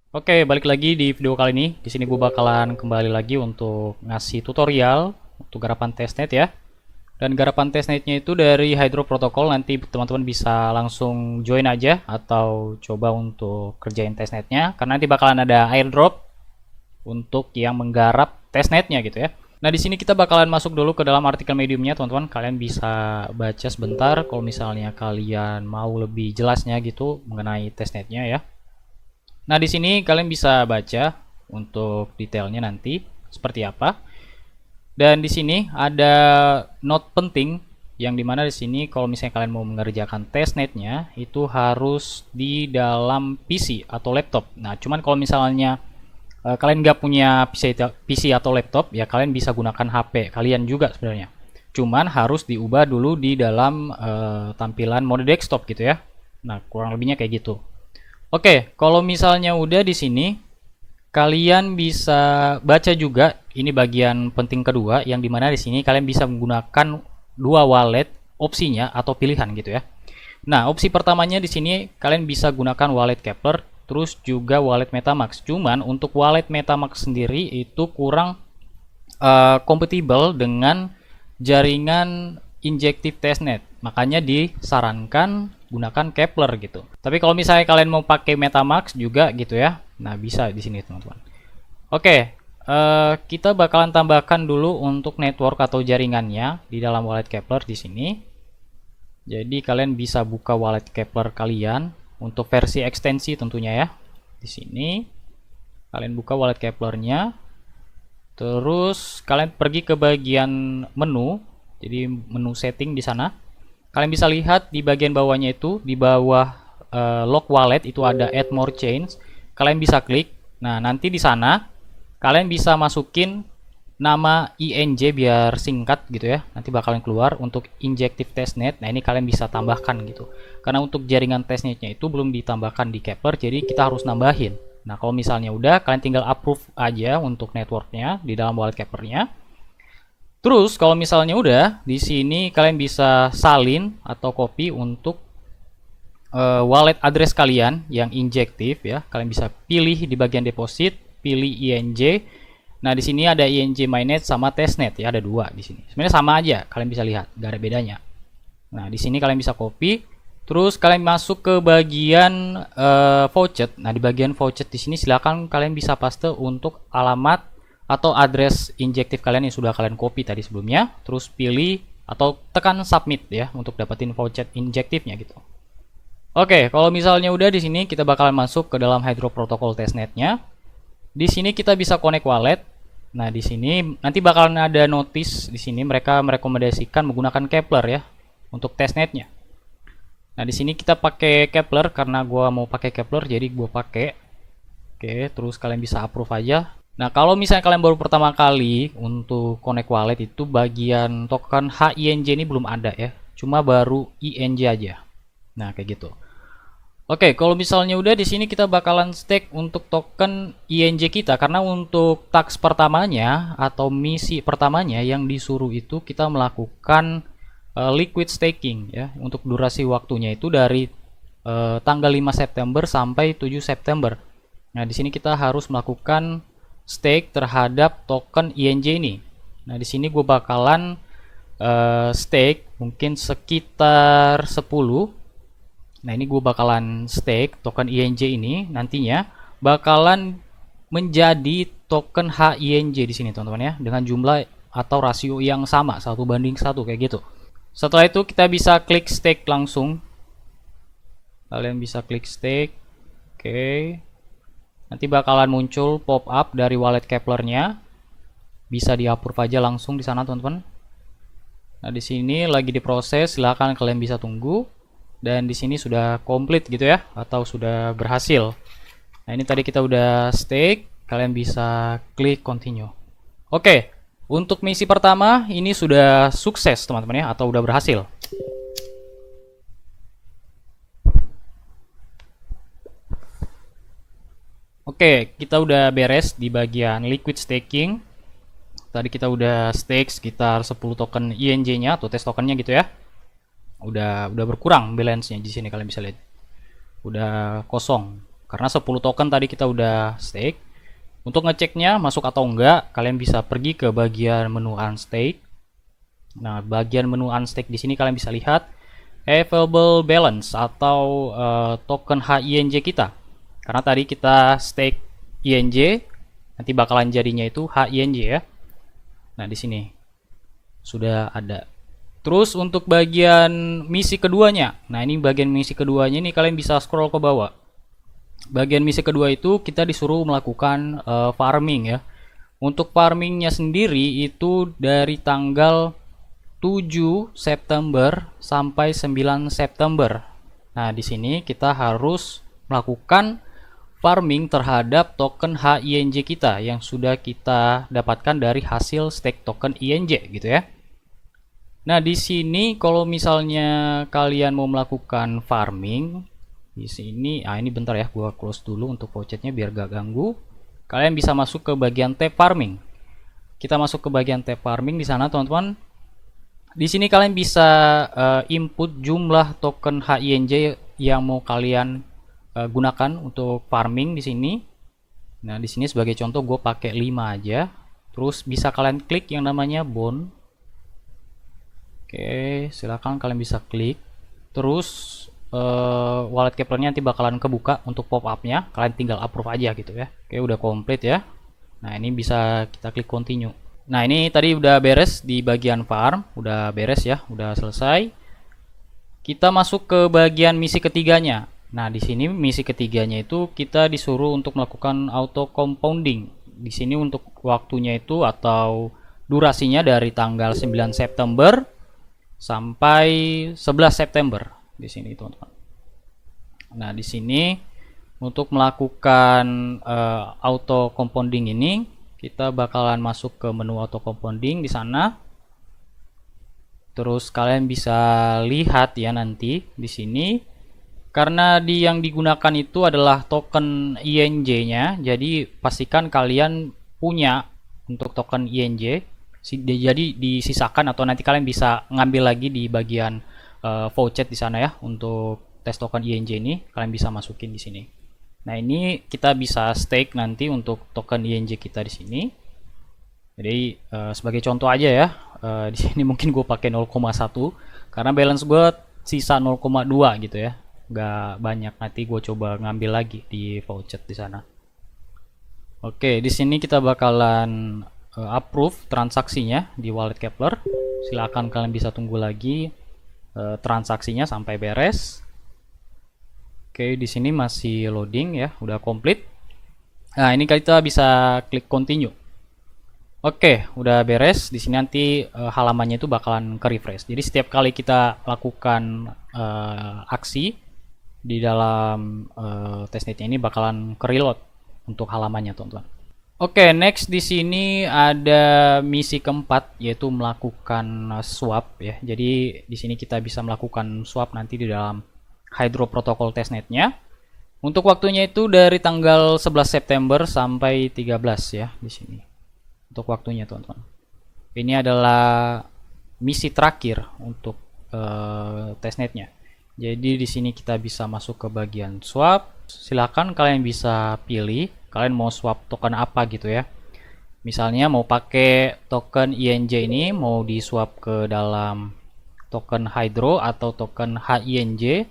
Oke, balik lagi di video kali ini. Di sini gue bakalan kembali lagi untuk ngasih tutorial untuk garapan testnet ya. Dan garapan testnetnya itu dari Hydro Protocol. Nanti teman-teman bisa langsung join aja atau coba untuk kerjain testnetnya. Karena nanti bakalan ada airdrop untuk yang menggarap testnetnya gitu ya. Nah, di sini kita bakalan masuk dulu ke dalam artikel mediumnya, teman-teman. Kalian bisa baca sebentar kalau misalnya kalian mau lebih jelasnya gitu mengenai testnetnya ya. Nah, di sini kalian bisa baca untuk detailnya nanti seperti apa. Dan di sini ada note penting yang dimana di sini kalau misalnya kalian mau mengerjakan testnetnya itu harus di dalam PC atau laptop. Nah, cuman kalau misalnya kalian nggak punya PC atau laptop, ya kalian bisa gunakan HP kalian juga sebenarnya. Cuman harus diubah dulu di dalam tampilan mode desktop gitu ya. Nah, kurang lebihnya kayak gitu. Oke, kalau misalnya udah di sini, kalian bisa baca juga ini bagian penting kedua yang dimana di sini kalian bisa menggunakan dua wallet opsinya atau pilihan gitu ya. Nah, opsi pertamanya di sini kalian bisa gunakan wallet Kepler, terus juga wallet MetaMask. Cuman untuk wallet MetaMask sendiri itu kurang kompatibel dengan jaringan injective testnet. Makanya disarankan gunakan Kepler gitu. Tapi kalau misalnya kalian mau pakai MetaMask juga gitu ya. Nah, bisa di sini teman-teman. Oke, kita bakalan tambahkan dulu untuk network atau jaringannya di dalam wallet Kepler di sini. Jadi kalian bisa buka wallet Kepler kalian untuk versi ekstensi tentunya ya. Di sini kalian buka wallet Keplernya. Terus kalian pergi ke bagian menu. Jadi menu setting di sana. Kalian bisa lihat di bagian bawahnya itu di bawah lock wallet itu ada add more chains. Kalian bisa klik. Nah, nanti di sana kalian bisa masukin nama INJ biar singkat gitu ya. Nanti bakalan keluar untuk injective testnet. Nah, ini kalian bisa tambahkan gitu. Karena untuk jaringan testnetnya itu belum ditambahkan di Kepler, jadi kita harus nambahin. Nah, kalau misalnya udah, kalian tinggal approve aja untuk networknya di dalam wallet Keplernya. Terus kalau misalnya udah, di sini kalian bisa salin atau copy untuk wallet address kalian yang injektif ya. Kalian bisa pilih di bagian deposit, pilih INJ. Nah, di sini ada INJ mainnet sama testnet ya, ada dua di sini. Sebenarnya sama aja, kalian bisa lihat, gak ada bedanya. Nah, di sini kalian bisa copy, terus kalian masuk ke bagian voucher. Nah, di bagian voucher di sini silakan kalian bisa paste untuk alamat atau address injektif kalian yang sudah kalian copy tadi sebelumnya, terus pilih atau tekan submit ya untuk dapetin voucher injektifnya gitu. Oke, kalau misalnya udah di sini kita bakalan masuk ke dalam Hydro Protocol testnetnya. Di sini kita bisa connect wallet. Nah, di sini nanti bakalan ada notice di sini mereka merekomendasikan menggunakan Kepler ya untuk testnetnya. Nah, di sini kita pakai Kepler karena gua mau pakai Kepler jadi gua pakai. Oke, terus kalian bisa approve aja. Nah, kalau misalnya kalian baru pertama kali untuk connect wallet itu bagian token HINJ ini belum ada ya. Cuma baru INJ aja. Nah, kayak gitu. Oke, kalau misalnya udah di sini kita bakalan stake untuk token INJ kita karena untuk task pertamanya atau misi pertamanya yang disuruh itu kita melakukan liquid staking ya untuk durasi waktunya itu dari tanggal 5 September sampai 7 September. Nah, di sini kita harus melakukan stake terhadap token INJ ini. Nah, di sini gue bakalan stake mungkin sekitar 10. Nah, ini gue bakalan stake token INJ ini nantinya bakalan menjadi token HINJ di sini teman-teman ya dengan jumlah atau rasio yang sama 1:1 kayak gitu. Setelah itu kita bisa klik stake langsung. Kalian bisa klik stake. Oke. Nanti bakalan muncul pop up dari wallet Keplernya. Bisa di-approve aja langsung di sana teman-teman. Nah, di sini lagi diproses, silahkan kalian bisa tunggu. Dan di sini sudah komplit gitu ya atau sudah berhasil. Nah, ini tadi kita udah stake, kalian bisa klik continue. Oke, untuk misi pertama ini sudah sukses teman-teman ya atau udah berhasil. Oke, kita udah beres di bagian liquid staking. Tadi kita udah stake sekitar 10 token INJ-nya atau test tokennya gitu ya. Udah berkurang balance-nya di sini kalian bisa lihat. Udah kosong. Karena 10 token tadi kita udah stake. Untuk ngeceknya masuk atau enggak, kalian bisa pergi ke bagian menu unstake. Nah, bagian menu unstake di sini kalian bisa lihat available balance atau token HINJ kita. Karena tadi kita stake INJ, nanti bakalan jadinya itu HINJ ya. Nah, di sini sudah ada. Terus untuk bagian misi keduanya. Nah, ini bagian misi keduanya ini kalian bisa scroll ke bawah. Bagian misi kedua itu kita disuruh melakukan farming ya. Untuk farmingnya sendiri itu dari tanggal 7 September sampai 9 September. Nah, di sini kita harus melakukan farming terhadap token HINJ kita yang sudah kita dapatkan dari hasil stake token INJ gitu ya. Nah, di sini kalau misalnya kalian mau melakukan farming di sini, ini bentar ya, gua close dulu untuk vouchernya biar gak ganggu. Kalian bisa masuk ke bagian tab farming. Kita masuk ke bagian tab farming di sana, teman-teman. Di sini kalian bisa input jumlah token HINJ yang mau kalian gunakan untuk farming di sini. Nah, di sini sebagai contoh gue pakai 5 aja. Terus bisa kalian klik yang namanya bond. Oke, silakan kalian bisa klik. Terus wallet Keplernya nanti bakalan kebuka untuk pop-up-nya. Kalian tinggal approve aja gitu ya. Oke, udah komplit ya. Nah, ini bisa kita klik continue. Nah, ini tadi udah beres di bagian farm, udah beres ya, udah selesai. Kita masuk ke bagian misi ketiganya. Nah, di sini misi ketiganya itu kita disuruh untuk melakukan auto compounding. Di sini untuk waktunya itu atau durasinya dari tanggal 9 September sampai 11 September di sini, teman-teman. Nah, di sini untuk melakukan auto compounding ini kita bakalan masuk ke menu auto compounding di sana. Terus kalian bisa lihat ya nanti di sini, karena yang digunakan itu adalah token INJ-nya, jadi pastikan kalian punya untuk token INJ. Jadi disisakan atau nanti kalian bisa ngambil lagi di bagian voucher di sana ya untuk tes token INJ ini, kalian bisa masukin di sini. Nah, ini kita bisa stake nanti untuk token INJ kita di sini. Jadi sebagai contoh aja ya, di sini mungkin gue pakai 0,1 karena balance gue sisa 0,2 gitu ya, nggak banyak. Nanti gue coba ngambil lagi di voucher di sana. Oke, di sini kita bakalan approve transaksinya di wallet Kepler. Silakan kalian bisa tunggu lagi transaksinya sampai beres. Oke, di sini masih loading ya, udah komplit. Nah, ini kita bisa klik continue. Oke, udah beres. Di sini nanti halamannya itu bakalan ke-refresh. Jadi setiap kali kita lakukan aksi di dalam testnetnya ini bakalan ke-reload untuk halamannya, teman-teman. Oke, next di sini ada misi keempat yaitu melakukan swap ya. Jadi di sini kita bisa melakukan swap nanti di dalam Hydro Protocol testnetnya. Untuk waktunya itu dari tanggal 11 September sampai 13 ya di sini. Untuk waktunya, teman-teman. Ini adalah misi terakhir untuk testnetnya. Jadi di sini kita bisa masuk ke bagian swap. Silakan kalian bisa pilih kalian mau swap token apa gitu ya. Misalnya mau pakai token INJ ini mau di swap ke dalam token Hydro atau token HINJ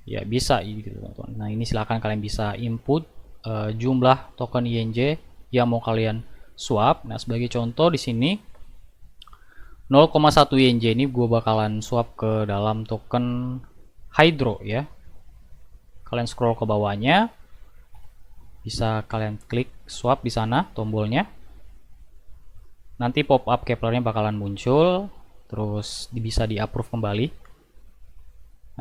ya bisa gitu, teman-teman. Nah, ini silakan kalian bisa input jumlah token INJ yang mau kalian swap. Nah, sebagai contoh di sini 0,1 INJ ini gue bakalan swap ke dalam token Hydro ya. Kalian scroll ke bawahnya, bisa kalian klik swap di sana tombolnya. Nanti pop up Keplernya bakalan muncul, terus bisa di approve kembali.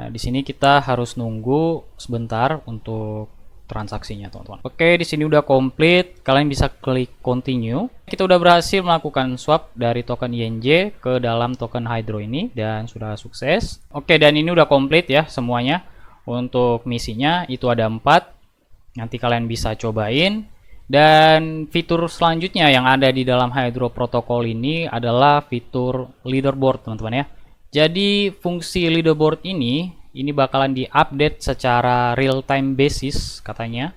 Nah, di sini kita harus nunggu sebentar untuk transaksinya, teman-teman. Oke, di sini udah komplit. Kalian bisa klik continue. Kita udah berhasil melakukan swap dari token INJ ke dalam token Hydro ini dan sudah sukses. Oke, dan ini udah komplit ya semuanya. Untuk misinya itu ada 4. Nanti kalian bisa cobain. Dan fitur selanjutnya yang ada di dalam Hydro Protocol ini adalah fitur leaderboard, teman-teman ya. Jadi fungsi leaderboard ini ini bakalan diupdate secara real time basis katanya.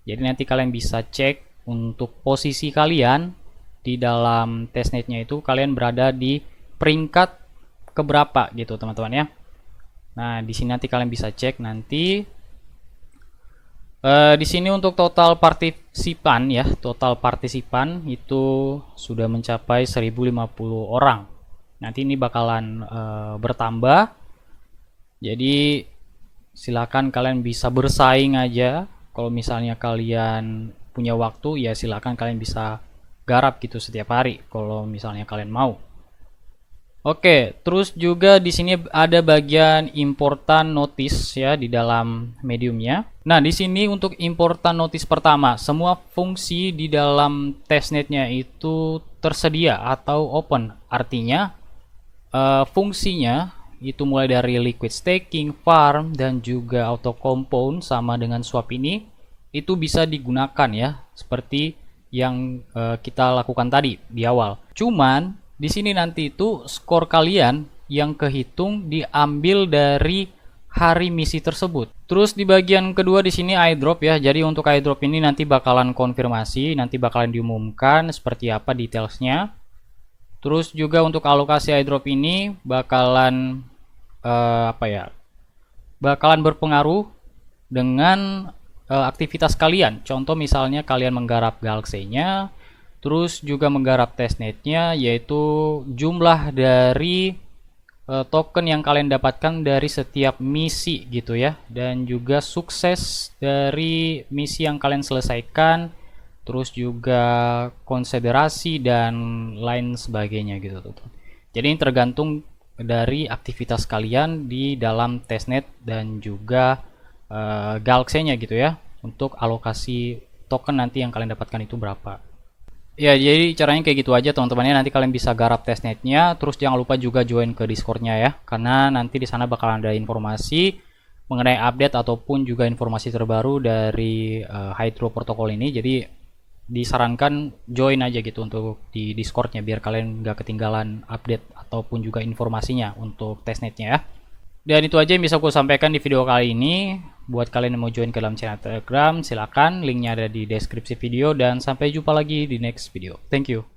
Jadi nanti kalian bisa cek untuk posisi kalian di dalam testnetnya itu, kalian berada di peringkat keberapa gitu teman-teman ya. Nah, di sini nanti kalian bisa cek nanti. Di sini untuk total partisipan ya, total partisipan itu sudah mencapai 1050 orang. Nanti ini bakalan bertambah. Jadi silakan kalian bisa bersaing aja. Kalau misalnya kalian punya waktu ya silakan kalian bisa garap gitu setiap hari kalau misalnya kalian mau. Oke, terus juga di sini ada bagian important notice ya di dalam mediumnya. Nah, di sini untuk important notice pertama, semua fungsi di dalam testnetnya itu tersedia atau open. Artinya fungsinya itu mulai dari liquid staking, farm, dan juga auto compound sama dengan swap ini itu bisa digunakan ya, seperti yang kita lakukan tadi di awal. Cuman di sini nanti itu skor kalian yang kehitung diambil dari hari misi tersebut. Terus di bagian kedua di sini airdrop ya. Jadi untuk airdrop ini nanti bakalan konfirmasi, nanti bakalan diumumkan seperti apa detailsnya. Terus juga untuk alokasi airdrop ini bakalan bakalan berpengaruh dengan aktivitas kalian. Contoh misalnya kalian menggarap Galaxy-nya, terus juga menggarap testnetnya, yaitu jumlah dari token yang kalian dapatkan dari setiap misi gitu ya, dan juga sukses dari misi yang kalian selesaikan, terus juga konsiderasi dan lain sebagainya gitu tuh. Jadi ini tergantung dari aktivitas kalian di dalam testnet dan juga Galaxy-nya gitu ya, untuk alokasi token nanti yang kalian dapatkan itu berapa. Ya, jadi caranya kayak gitu aja teman-teman ya. Nanti kalian bisa garap testnetnya, terus jangan lupa juga join ke Discord-nya ya, karena nanti di sana bakalan ada informasi mengenai update ataupun juga informasi terbaru dari Hydro Protocol ini. Jadi disarankan join aja gitu untuk di Discord-nya biar kalian nggak ketinggalan update ataupun juga informasinya untuk testnetnya ya. Dan itu aja yang bisa aku sampaikan di video kali ini. Buat kalian yang mau join ke dalam channel Telegram, silakan, linknya ada di deskripsi video, dan sampai jumpa lagi di next video. Thank you.